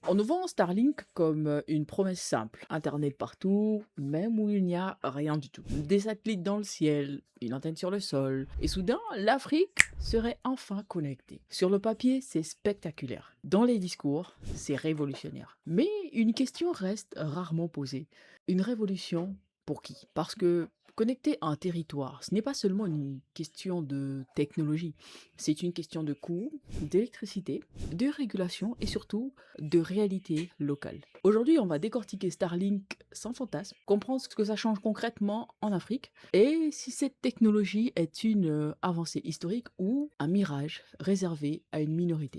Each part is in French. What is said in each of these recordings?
On nous vend Starlink comme une promesse simple. Internet partout, même où il n'y a rien du tout. Des satellites dans le ciel, une antenne sur le sol. Et soudain, l'Afrique serait enfin connectée. Sur le papier, c'est spectaculaire. Dans les discours, c'est révolutionnaire. Mais une question reste rarement posée. Une révolution pour qui? Parce que connecter un territoire, ce n'est pas seulement une question de technologie. C'est une question de coût, d'électricité, de régulation et surtout de réalité locale. Aujourd'hui, on va décortiquer Starlink sans fantasme, comprendre ce que ça change concrètement en Afrique et si cette technologie est une avancée historique ou un mirage réservé à une minorité.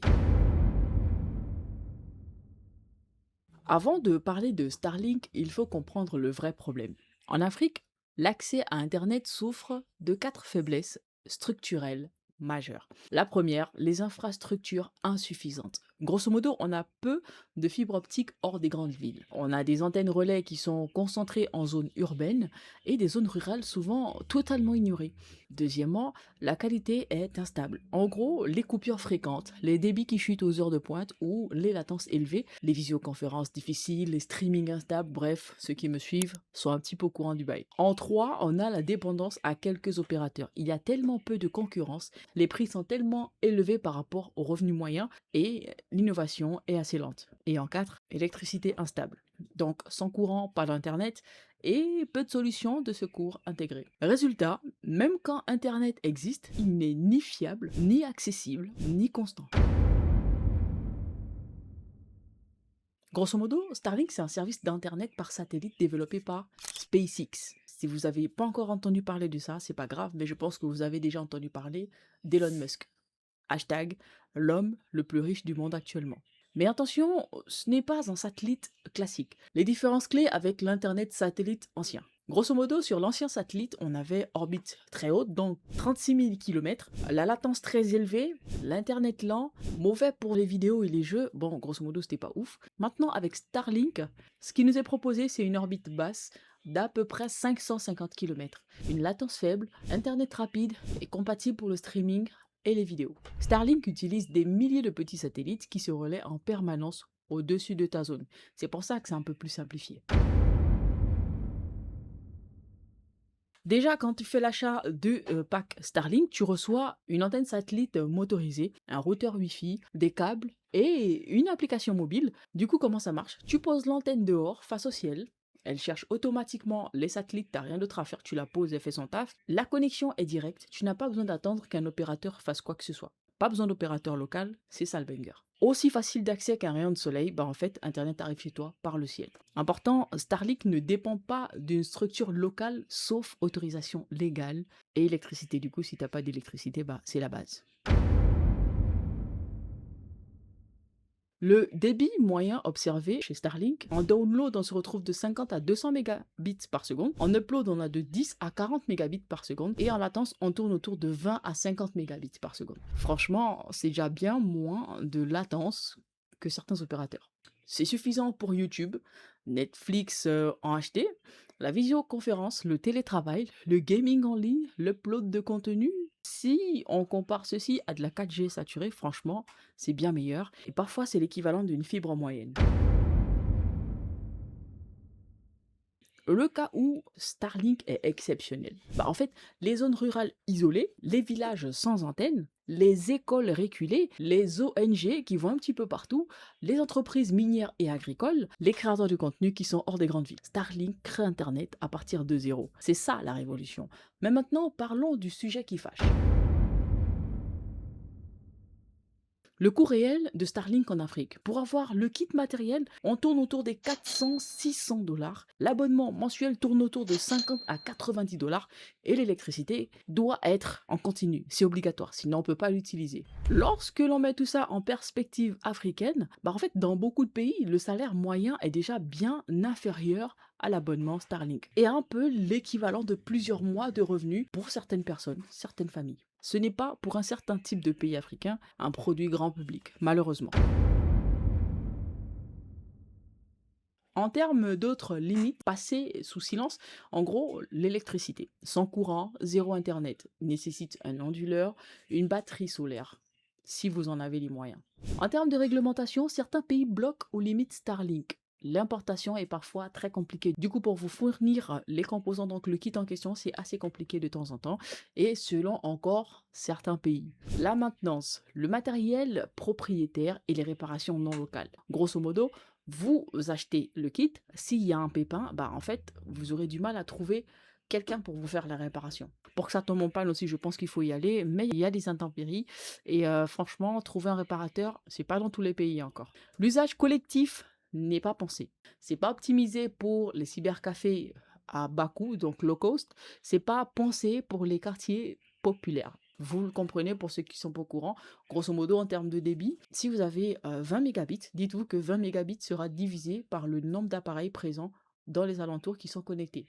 Avant de parler de Starlink, il faut comprendre le vrai problème. En Afrique, l'accès à Internet souffre de quatre faiblesses structurelles majeures. La première, les infrastructures insuffisantes. Grosso modo, on a peu de fibres optiques hors des grandes villes. On a des antennes relais qui sont concentrées en zones urbaines et des zones rurales souvent totalement ignorées. Deuxièmement, la qualité est instable. En gros, les coupures fréquentes, les débits qui chutent aux heures de pointe ou les latences élevées, les visioconférences difficiles, les streamings instables, bref, ceux qui me suivent sont un petit peu au courant du bail. En trois, on a la dépendance à quelques opérateurs. Il y a tellement peu de concurrence, les prix sont tellement élevés par rapport aux revenus moyens et l'innovation est assez lente. Et en quatre, électricité instable. Donc sans courant, pas d'internet et peu de solutions de secours intégrées. Résultat, même quand internet existe, il n'est ni fiable, ni accessible, ni constant. Grosso modo, Starlink, c'est un service d'internet par satellite développé par SpaceX. Si vous n'avez pas encore entendu parler de ça, c'est pas grave, mais je pense que vous avez déjà entendu parler d'Elon Musk. Hashtag l'homme le plus riche du monde actuellement. Mais attention, ce n'est pas un satellite classique. Les différences clés avec l'Internet satellite ancien. Grosso modo, sur l'ancien satellite, on avait orbite très haute, donc 36 000 km, la latence très élevée, l'Internet lent, mauvais pour les vidéos et les jeux. Bon, grosso modo, c'était pas ouf. Maintenant, avec Starlink, ce qui nous est proposé, c'est une orbite basse d'à peu près 550 km. Une latence faible, Internet rapide et compatible pour le streaming et les vidéos. Starlink utilise des milliers de petits satellites qui se relaient en permanence au-dessus de ta zone. C'est pour ça que c'est un peu plus simplifié. Déjà, quand tu fais l'achat de pack Starlink, tu reçois une antenne satellite motorisée, un routeur Wi-Fi, des câbles et une application mobile. Du coup, comment ça marche? Tu poses l'antenne dehors, face au ciel. Elle cherche automatiquement les satellites, t'as rien d'autre à faire, tu la poses, elle fait son taf. La connexion est directe, tu n'as pas besoin d'attendre qu'un opérateur fasse quoi que ce soit. Pas besoin d'opérateur local, c'est ça le banger. Aussi facile d'accès qu'un rayon de soleil, bah en fait, Internet arrive chez toi par le ciel. Important, Starlink ne dépend pas d'une structure locale sauf autorisation légale et électricité. Du coup, si t'as pas d'électricité, bah c'est la base. Le débit moyen observé chez Starlink, en download, on se retrouve de 50 à 200 mégabits par seconde. En upload, on a de 10 à 40 mégabits par seconde. Et en latence, on tourne autour de 20 à 50 mégabits par seconde. Franchement, c'est déjà bien moins de latence que certains opérateurs. C'est suffisant pour YouTube, Netflix en HD, la visioconférence, le télétravail, le gaming en ligne, l'upload de contenu. Si on compare ceci à de la 4G saturée, franchement, c'est bien meilleur. Et parfois, c'est l'équivalent d'une fibre moyenne. Le cas où Starlink est exceptionnel, bah en fait, les zones rurales isolées, les villages sans antenne, les écoles reculées, les ONG qui vont un petit peu partout, les entreprises minières et agricoles, les créateurs de contenu qui sont hors des grandes villes. Starlink crée Internet à partir de zéro. C'est ça la révolution. Mais maintenant, parlons du sujet qui fâche. Le coût réel de Starlink en Afrique. Pour avoir le kit matériel, on tourne autour des 400-600 dollars. L'abonnement mensuel tourne autour de 50 à 90 dollars. Et l'électricité doit être en continu. C'est obligatoire, sinon on ne peut pas l'utiliser. Lorsque l'on met tout ça en perspective africaine, bah en fait, dans beaucoup de pays, le salaire moyen est déjà bien inférieur à l'abonnement Starlink. Et un peu l'équivalent de plusieurs mois de revenus pour certaines personnes, certaines familles. Ce n'est pas, pour un certain type de pays africains, un produit grand public, malheureusement. En termes d'autres limites passées sous silence, en gros, l'électricité. Sans courant, zéro internet, nécessite un onduleur, une batterie solaire. si vous en avez les moyens. En termes de réglementation, certains pays bloquent ou limitent Starlink. L'importation est parfois très compliquée. Du coup, pour vous fournir les composants, donc le kit en question, c'est assez compliqué de temps en temps et selon encore certains pays. La maintenance, le matériel propriétaire et les réparations non locales. Grosso modo, vous achetez le kit, s'il y a un pépin, bah en fait, vous aurez du mal à trouver quelqu'un pour vous faire la réparation. Pour que ça tombe en panne aussi, je pense qu'il faut y aller, mais il y a des intempéries et franchement, trouver un réparateur, c'est pas dans tous les pays encore. L'usage collectif n'est pas pensé. C'est pas optimisé pour les cybercafés à bas coût, donc low cost. C'est pas pensé pour les quartiers populaires. Vous le comprenez pour ceux qui sont pas au courant. Grosso modo, en termes de débit, si vous avez 20 mégabits, dites-vous que 20 mégabits sera divisé par le nombre d'appareils présents dans les alentours qui sont connectés.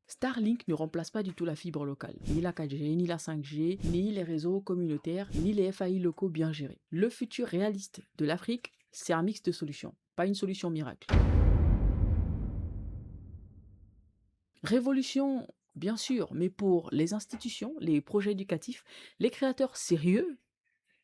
Starlink ne remplace pas du tout la fibre locale, ni la 4G, ni la 5G, ni les réseaux communautaires, ni les FAI locaux bien gérés. Le futur réaliste de l'Afrique, c'est un mix de solutions, pas une solution miracle. Révolution, bien sûr, mais pour les institutions, les projets éducatifs, les créateurs sérieux,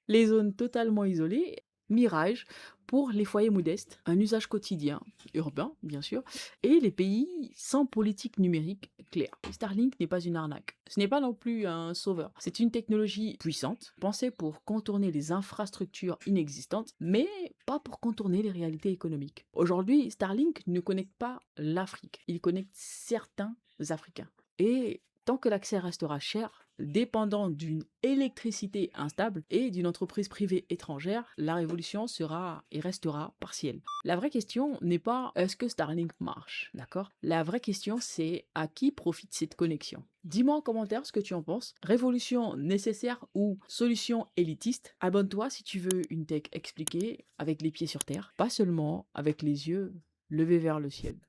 les zones totalement isolées, Mirage pour les foyers modestes, un usage quotidien, urbain bien sûr, et les pays sans politique numérique claire. Starlink n'est pas une arnaque. Ce n'est pas non plus un sauveur. C'est une technologie puissante, pensée pour contourner les infrastructures inexistantes, mais pas pour contourner les réalités économiques. Aujourd'hui, Starlink ne connecte pas l'Afrique, il connecte certains Africains. Et tant que l'accès restera cher, dépendant d'une électricité instable et d'une entreprise privée étrangère, la révolution sera et restera partielle. La vraie question n'est pas est-ce que Starlink marche, d'accord? La vraie question c'est à qui profite cette connexion? Dis-moi en commentaire ce que tu en penses. Révolution nécessaire ou solution élitiste? Abonne-toi si tu veux une tech expliquée avec les pieds sur terre, pas seulement avec les yeux levés vers le ciel.